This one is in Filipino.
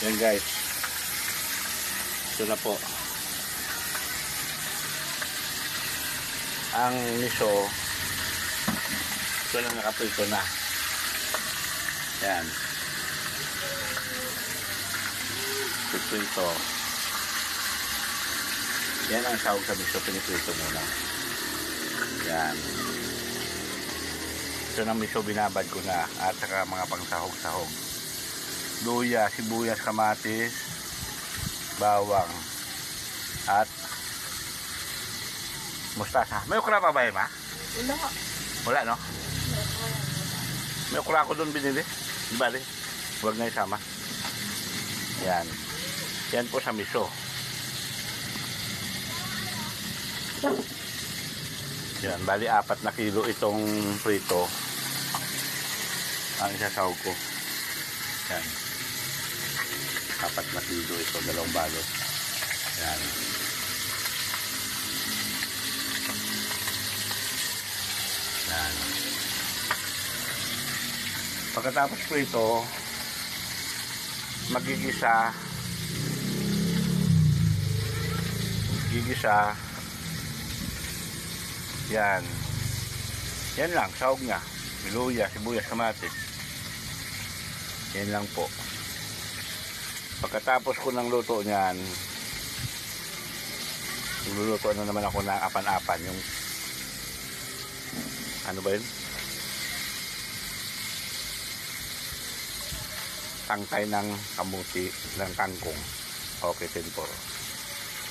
Yan guys. Ito na po. Ang miso, ito na nakaprito na. Yan. Prito. Yan ang sahog sa miso, piniprito muna. Yan. Ito na miso, binabad ko na at saka mga pangsahog-sahog. Luya, sibuyas, kamatis, bawang, at mustasa. May okra pa ba yun, ma? Wala. Wala, no? May okra ako doon binili. Di ba, huwag na isama. Yan. Yan po sa miso. Yan, bali 4 na kilo itong prito. Ang isasahog ko. Yan. 4 na kilo ito, 2 balot. Yan. Yan. Pagkatapos po ito, magigisa. Yan. Yan lang, sahog niya. Luya, sibuyas, kamatis. Yan lang po. Pagkatapos ko ng luto niyan, luluto na naman ako ng apan-apan. Yung, ano ba yun? Tangkay ng kamuti, ng kangkong. Okay, tempor.